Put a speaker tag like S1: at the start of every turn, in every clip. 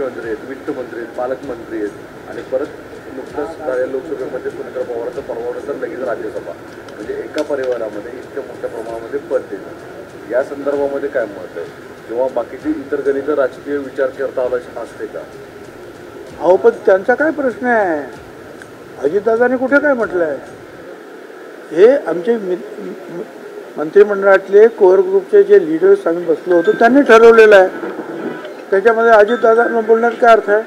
S1: मुख्यमंत्री आहेत, वित्तमंत्री आहेत, पालकमंत्री आहेत आणि परत नुकतंच झालेल्या लोकसभेमध्ये सुनेत्रा पवारांचं परवानंतर लगेच राज्यसभा, म्हणजे एका परिवारामध्ये इतक्या मोठ्या प्रमाणामध्ये पद देणं, या संदर्भामध्ये काय मत आहे किंवा बाकीची इतर गणित राजकीय विचार करता आला असते का?
S2: अहो पण त्यांचा काय प्रश्न आहे? अजितदादांनी कुठे काय म्हटलं आहे? हे आमचे मंत्रिमंडळातले कोर ग्रुपचे जे लीडर्स आम्ही बसलो होतो त्यांनी ठरवलेलं आहे. त्याच्यामध्ये अजितदादांना बोलण्यात काय अर्थ आहे?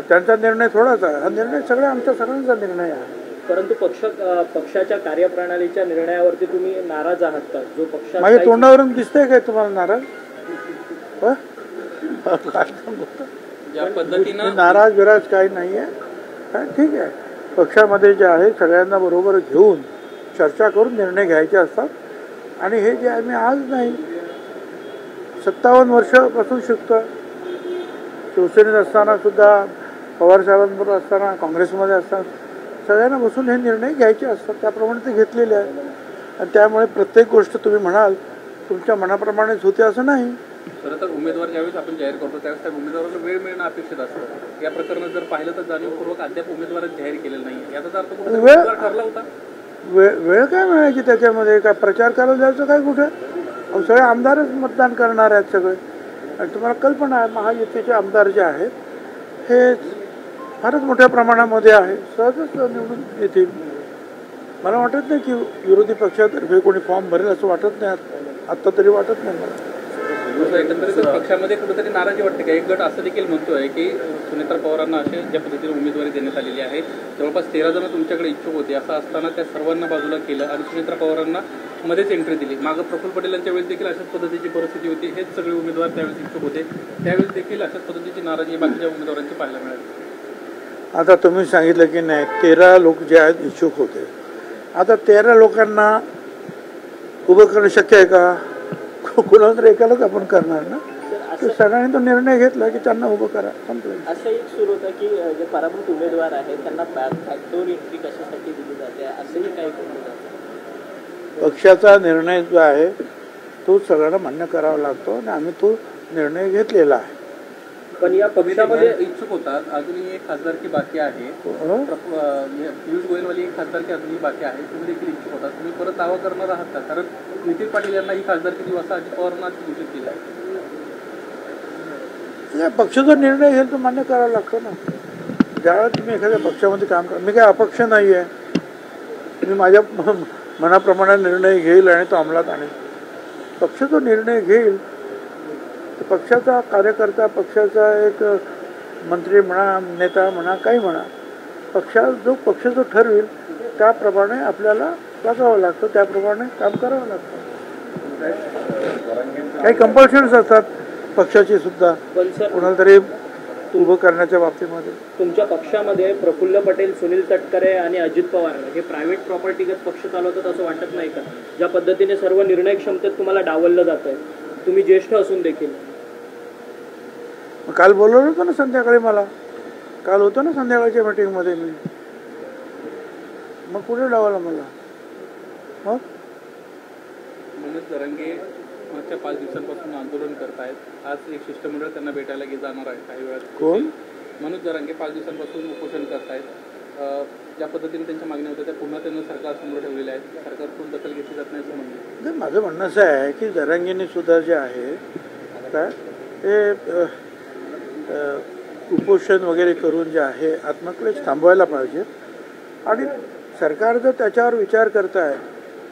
S2: त्यांचा निर्णय थोडाच आहे, हा निर्णय सगळ्या आमच्या सगळ्यांचा निर्णय आहे.
S3: परंतु पक्षाच्या कार्यप्रणालीच्या निर्णयावरती तुम्ही नाराज आहात का? जो पक्ष
S2: माझ्या तोंडावरून दिसतंय काय तुम्हाला नाराज?
S3: ज्या पद्धतीनं
S2: नाराज बिराज काही नाही आहे. ठीक आहे, पक्षामध्ये जे आहे सगळ्यांना बरोबर घेऊन चर्चा करून निर्णय घ्यायचे असतात. आणि हे जे आम्ही आज नाही 57 वर्षापासून शिकतो. शिवसेनेत असताना सुद्धा, पवार साहेबांबरोबर असताना, काँग्रेसमध्ये असताना सगळ्यांना बसून हे निर्णय घ्यायचे असतात. त्याप्रमाणे ते घेतलेले आहेत. आणि त्यामुळे प्रत्येक गोष्ट तुम्ही म्हणाल तुमच्या मनाप्रमाणेच होते असं नाही.
S4: खरं तर उमेदवार ज्यावेळेस आपण जाहीर करतो त्यावेळेस त्या उमेदवाराला वेळ मिळणं अपेक्षित असतं. या प्रकरणात जर पाहिलं तर जाणीवपूर्वक अद्याप उमेदवारच जाहीर केलेला नाही. याचा अर्थ कुठे उमेदवार ठरला होता?
S2: वेळ काय मिळायची त्याच्यामध्ये? काय प्रचार करायला जायचं काय कुठे? सगळे आमदारच मतदान करणार आहेत सगळे. आणि तुम्हाला कल्पना आहे महायुतीचे आमदार जे आहेत हे फारच मोठ्या प्रमाणामध्ये आहे, सहजच निवडून येतील. मला वाटत नाही की विरोधी पक्षातर्फे कोणी फॉर्म भरेल असं वाटत नाही. आत्ता तरी वाटत नाही मला.
S4: एकंदरीत पक्षामध्ये कुठेतरी नाराजी वाटते का? एक गट असं देखील म्हणतोय की सुनेत्रा पवारांना असे ज्या पद्धतीने उमेदवारी देण्यात आलेली आहे जवळपास 13 जण तुमच्याकडे इच्छुक होते, असं असताना त्या सर्वांना बाजूला केलं आणि सुनेत्रा पवारांना मध्येच एंट्री दिली. मागं प्रफुल्ल पटेल यांच्या वेळेस देखील अशाच पद्धतीची परिस्थिती होती. हेच सगळे उमेदवार त्यावेळेस इच्छुक होते, त्यावेळेस देखील अशाच पद्धतीची नाराजी बाकीच्या उमेदवारांची पाहायला मिळाली.
S2: आता तुम्ही सांगितलं की नाही 13 लोक जे आहेत इच्छुक होते. आता 13 लोकांना उभं करणं शक्य आहे का? कुणाला तर एकालाच आपण करणार ना. तर सगळ्यांनी तो निर्णय घेतला की त्यांना उभं करा, संपलं.
S3: असं एक सुरू होतं की जे पराभूत उमेदवार आहेत त्यांना बॅकडोर एंट्री कशासाठी दिली जाते, असंही काही
S2: पक्षाचा निर्णय जो आहे तो सगळ्यांना मान्य करावा लागतो आणि आम्ही तो निर्णय घेतलेला आहे.
S4: पण या पक्षामध्ये इच्छुक होतात अजूनही एक खासदारकी बाकी आहे. पियुष गोयलवाली एक खासदारकी अजूनही बाकी आहे. तुम्ही देखील इच्छुक होतात. तुम्ही परत दावा करणार आहात का? कारण नितीन पाटील यांना ही खासदारकी देऊ असं अजित पवारांना घोषित केलं आहे.
S2: पक्षाचा निर्णय घेईल तो मान्य करावा लागतो ना. ज्यावेळेला तुम्ही एखाद्या पक्षामध्ये काम करा, मी काय अपक्ष नाही आहे. मी माझ्या मनाप्रमाणे निर्णय घेईल आणि तो अंमलात आणेल. पक्ष जो निर्णय घेईल पक्षाचा कार्यकर्ता, पक्षाचा एक मंत्री म्हणा, नेता म्हणा, काही म्हणा, पक्ष जो ठरवेल त्याप्रमाणे आपल्याला वागावं लागतं, त्याप्रमाणे काम करावं लागतं. काही कंपल्शन्स असतात पक्षाची सुद्धा कोणाला तरी उभं करण्याच्या बाबतीमध्ये.
S3: तुमच्या पक्षामध्ये प्रफुल्ल पटेल, सुनील तटकरे आणि अजित पवार हे प्रायव्हेट प्रॉपर्टीगत पक्ष चालवतात असं वाटत नाही का? ज्या पद्धतीने सर्व निर्णय क्षमतेत तुम्हाला डावललं जात आहे, तुम्ही ज्येष्ठ असून देखील.
S2: काल बोलवलं होतं ना संध्याकाळी, मला काल होतं ना संध्याकाळच्या मीटिंगमध्ये मी. मग कुठे डावलं मला? मग
S4: मनोज जरांगे मागच्या 5 दिवसांपासून आंदोलन करतायत. आज एक शिष्टमंडळ त्यांना भेटायला जाणार आहे काही वेळात.
S2: कोण?
S4: मनोज जरांगे 5 दिवसांपासून उपोषण करतायत. ज्या पद्धतीने त्यांच्या मागण्या होत्या त्या पुन्हा त्यांना सरकारसमोर ठेवलेल्या आहेत. सरकारकडून दखल घेतली जात नाही असं म्हणणं.
S2: माझं म्हणणं असं आहे की जरांगेने सुद्धा जे आहे काय ते उपोषण वगैरे करून जे आहे आत्मक्लेश थांबवायला पाहिजे. आणि सरकार जर त्याच्यावर विचार करत आहे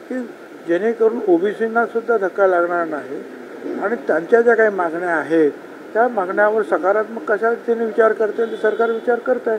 S2: की जेणेकरून ओबीसींना सुद्धा धक्का लागणार नाही आणि त्यांच्या ज्या काही मागण्या आहेत त्या मागण्यावर सकारात्मक कशा त्याने विचार करते, सरकार विचार करत आहे.